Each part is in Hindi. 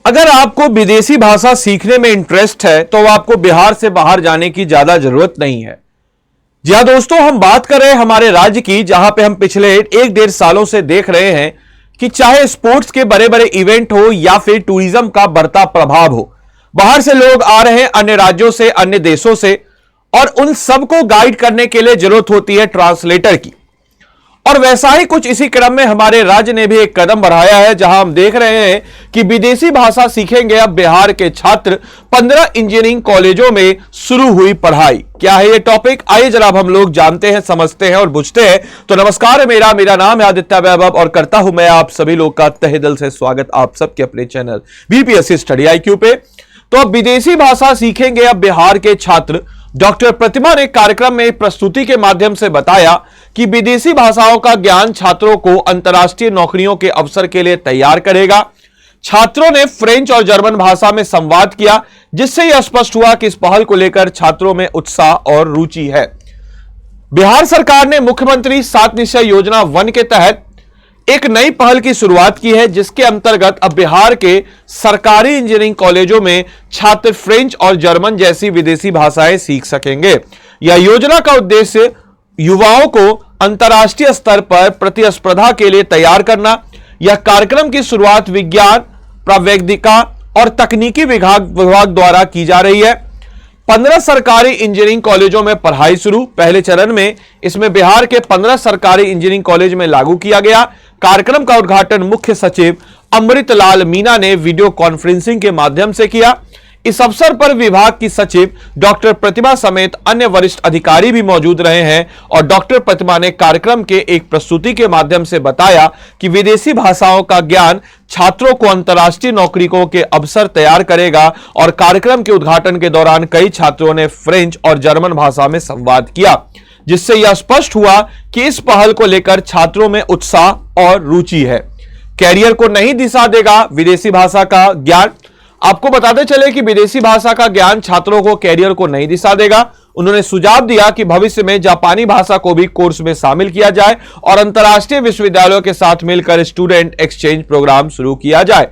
अगर आपको विदेशी भाषा सीखने में इंटरेस्ट है तो आपको बिहार से बाहर जाने की ज्यादा जरूरत नहीं है। जी हां दोस्तों, हम बात कर रहे हैं हमारे राज्य की, जहां पे हम पिछले 1-1.5 सालों से देख रहे हैं कि चाहे स्पोर्ट्स के बड़े बड़े इवेंट हो या फिर टूरिज्म का बढ़ता प्रभाव हो, बाहर से लोग आ रहे हैं, अन्य राज्यों से, अन्य देशों से, और उन सबको गाइड करने के लिए जरूरत होती है ट्रांसलेटर की। और वैसा ही कुछ इसी क्रम में हमारे राज्य ने भी एक कदम बढ़ाया है, जहां हम देख रहे हैं कि विदेशी भाषा सीखेंगे अब बिहार के छात्र। 15 इंजीनियरिंग कॉलेजों में शुरू हुई पढ़ाई। क्या है ये टॉपिक, आइए जरा हम लोग जानते हैं, समझते हैं और बुझते हैं। तो नमस्कार, मेरा नाम है आदित्य वैभव और करता हूं मैं आप सभी लोग का तहे दिल से स्वागत आप सबके अपने चैनल बीपीएससी स्टडी IQ पे। तो अब विदेशी भाषा सीखेंगे अब बिहार के छात्र। डॉक्टर प्रतिमा ने कार्यक्रम में प्रस्तुति के माध्यम से बताया कि विदेशी भाषाओं का ज्ञान छात्रों को अंतर्राष्ट्रीय नौकरियों के अवसर के लिए तैयार करेगा। छात्रों ने फ्रेंच और जर्मन भाषा में संवाद किया, जिससे यह स्पष्ट हुआ कि इस पहल को लेकर छात्रों में उत्साह और रुचि है। बिहार सरकार ने मुख्यमंत्री 7 निश्चय योजना 1 के तहत एक नई पहल की शुरुआत की है, जिसके अंतर्गत अब बिहार के सरकारी इंजीनियरिंग कॉलेजों में छात्र फ्रेंच और जर्मन जैसी विदेशी भाषाएं सीख सकेंगे। यह योजना का उद्देश्य युवाओं को अंतर्राष्ट्रीय स्तर पर प्रतिस्पर्धा के लिए तैयार करना। यह कार्यक्रम की शुरुआत विज्ञान, प्रावैधिका और तकनीकी विभाग द्वारा की जा रही है। 15 सरकारी इंजीनियरिंग कॉलेजों में पढ़ाई शुरू। पहले चरण में इसमें बिहार के 15 सरकारी इंजीनियरिंग कॉलेज में लागू किया गया। कार्यक्रम का उद्घाटन मुख्य सचिव अमृतलाल मीना ने वीडियो कॉन्फ्रेंसिंग के माध्यम से किया। इस अवसर पर विभाग की सचिव डॉक्टर प्रतिमा समेत अन्य वरिष्ठ अधिकारी भी मौजूद रहे हैं और डॉक्टर प्रतिमा ने कार्यक्रम के एक प्रस्तुति के माध्यम से बताया कि विदेशी भाषाओं का ज्ञान छात्रों को अंतर्राष्ट्रीय नौकरियों के अवसर तैयार करेगा। और कार्यक्रम के उद्घाटन के दौरान कई छात्रों ने फ्रेंच और जर्मन भाषा में संवाद किया, जिससे यह स्पष्ट हुआ कि इस पहल को लेकर छात्रों में उत्साह और रुचि है। कैरियर को नई दिशा देगा विदेशी भाषा का ज्ञान। आपको बताते चले कि विदेशी भाषा का ज्ञान छात्रों को कैरियर को नई दिशा देगा। उन्होंने सुझाव दिया कि भविष्य में जापानी भाषा को भी कोर्स में शामिल किया जाए और अंतर्राष्ट्रीय विश्वविद्यालयों के साथ मिलकर स्टूडेंट एक्सचेंज प्रोग्राम शुरू किया जाए।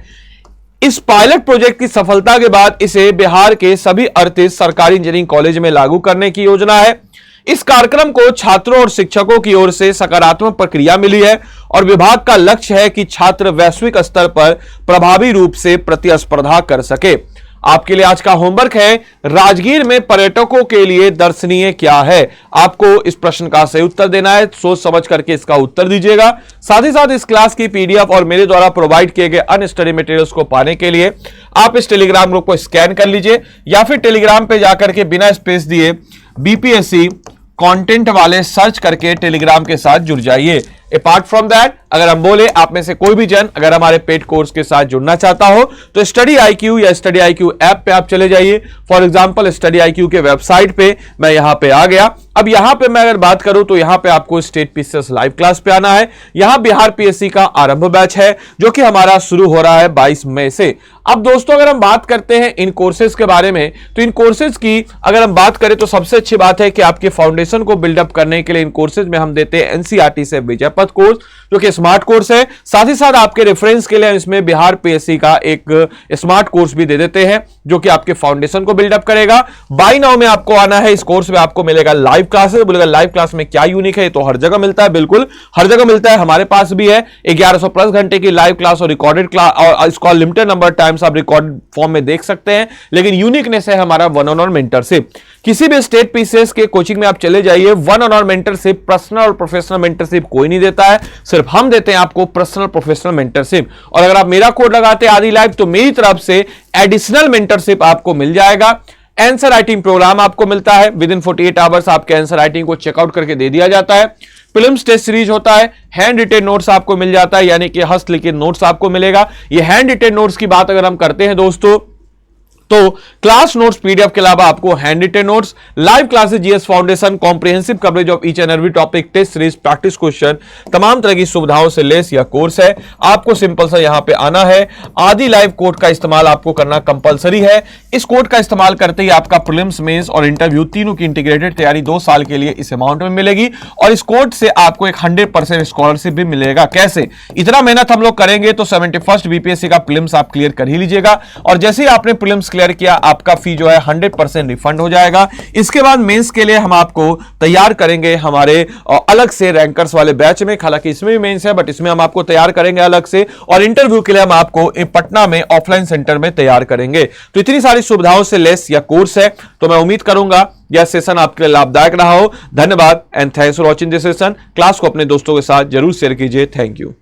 इस पायलट प्रोजेक्ट की सफलता के बाद इसे बिहार के सभी 38 सरकारी इंजीनियरिंग कॉलेज में लागू करने की योजना है। इस कार्यक्रम को छात्रों और शिक्षकों की ओर से सकारात्मक प्रतिक्रिया मिली है और विभाग का लक्ष्य है कि छात्र वैश्विक स्तर पर प्रभावी रूप से प्रतिस्पर्धा कर सके। आपके लिए आज का होमवर्क है, राजगीर में पर्यटकों के लिए दर्शनीय क्या है। आपको इस प्रश्न का सही उत्तर देना है, सोच समझ करके इसका उत्तर दीजिएगा। साथ ही साथ इस क्लास की PDF और मेरे द्वारा प्रोवाइड किए गए अन्य स्टडी मटेरियल्स को पाने के लिए आप इस टेलीग्राम ग्रुप को स्कैन कर लीजिए या फिर टेलीग्राम पे जाकर के बिना स्पेस दिए BPSC कंटेंट वाले सर्च करके टेलीग्राम के साथ जुड़ जाइए। अपार्ट फ्रॉम दैट, अगर हम बोले आप में से कोई भी जन अगर हमारे पेड कोर्स के साथ जुड़ना चाहता हो तो स्टडी IQ या स्टडी IQ ऐप पे आप चले जाइए। फॉर एग्जांपल स्टडी IQ के वेबसाइट पे मैं यहां पे आ गया। अब यहां पे मैं अगर बात करूं तो यहां पे आपको स्टेट PCS लाइव क्लास पे आना है। यहां बिहार PSC का आरंभ बैच है जो कि हमारा शुरू हो रहा है 22 मई से। अब दोस्तों अगर हम बात करते हैं इन कोर्सेज के बारे में, तो इन कोर्सेज की अगर हम बात करें तो सबसे अच्छी बात है कि आपके फाउंडेशन को बिल्डअप करने के लिए इन कोर्सेज में हम देते हैं NCERT से विजय पथ कोर्स, जो कि स्मार्ट कोर्स है। साथ ही साथ आपके रेफरेंस के लिए इसमें बिहार PSC का एक स्मार्ट कोर्स भी दे देते हैं जो कि आपके फाउंडेशन को बिल्डअप करेगा। बाय नाउ में आपको आना है। इस कोर्स में आपको मिलेगा लाइव क्लासेस। बोलेगा लाइव क्लास में क्या यूनिक है, तो हर जगह मिलता है, बिल्कुल हर जगह मिलता है। हमारे पास भी है 1100+ घंटे की लाइव क्लास और रिकॉर्डेड क्लास, और इसका लिमिटेड नंबर टाइम्स आप रिकॉर्डेड फॉर्म में देख सकते हैं। लेकिन यूनिकनेस है हमारा 1-on-1 मेंटरशिप। किसी भी स्टेट PCS के कोचिंग में आप चले जाइए, 1-on-1 मेंटरशिप, पर्सनल और प्रोफेशनल मेंटरशिप कोई नहीं देता है, सिर्फ हम देते हैं आपको पर्सनल प्रोफेशनल मेंटरशिप। और अगर आप मेरा कोड लगाते हैं आदि लाइव तो मेरी तरफ से एडिशनल मेंटरशिप आपको मिल जाएगा। आंसर राइटिंग प्रोग्राम आपको मिलता है, विद इन 48 आवर्स आपके आंसर राइटिंग को चेकआउट करके दे दिया जाता है। फिल्म्स टेस्ट सीरीज होता है, हैंड रिटेन नोट्स आपको मिल जाता है, यानी कि हस्तलिखित नोट्स आपको मिलेगा। ये हैंड रिटेन नोट्स की बात अगर हम करते हैं दोस्तों तो क्लास नोट्स पीडीएफ के अलावा आपको handwritten notes, live classes, GS foundation, comprehensive coverage of each and every topic, test series, practice question, तमाम तरह की सुविधाओं से लेस यह कोर्स है। आपको सिंपल सा यहां पे आना है। आदि लाइव कोड का इस्तेमाल आपको करना कंपलसरी है। इस कोड का इस्तेमाल करते ही आपका प्रीलिम्स, मेंस और इंटरव्यू तीनों की इंटीग्रेटेड तैयारी 2 साल के लिए इस अमाउंट में मिलेगी और इस कोड से आपको एक 100% स्कॉलरशिप भी मिलेगा। कैसे? इतना मेहनत हम लोग करेंगे तो 71st बीपीएससी का प्रीलिम्स आप क्लियर कर ही लीजिएगा और जैसे ही आपने प्रीलिम्स क्लियर किया आपका फी जो है 100% रिफंड हो जाएगा। इसके बाद मेंस के लिए हम आपको तैयार करेंगे हमारे अलग से रैंकर्स वाले बैच में। हालांकि इसमें भी मेंस है बट इसमें हम आपको तैयार करेंगे अलग से, और इंटरव्यू के लिए हम आपको पटना में ऑफलाइन सेंटर में तैयार करेंगे। तो इतनी सारी सुविधाओं से लेस यह कोर्स है। तो मैं उम्मीद करूंगा यह सेशन आपके लिए लाभदायक रहा हो। धन्यवाद and thanks for watching this session. Class को अपने दोस्तों के साथ जरूर शेयर कीजिए। Thank you.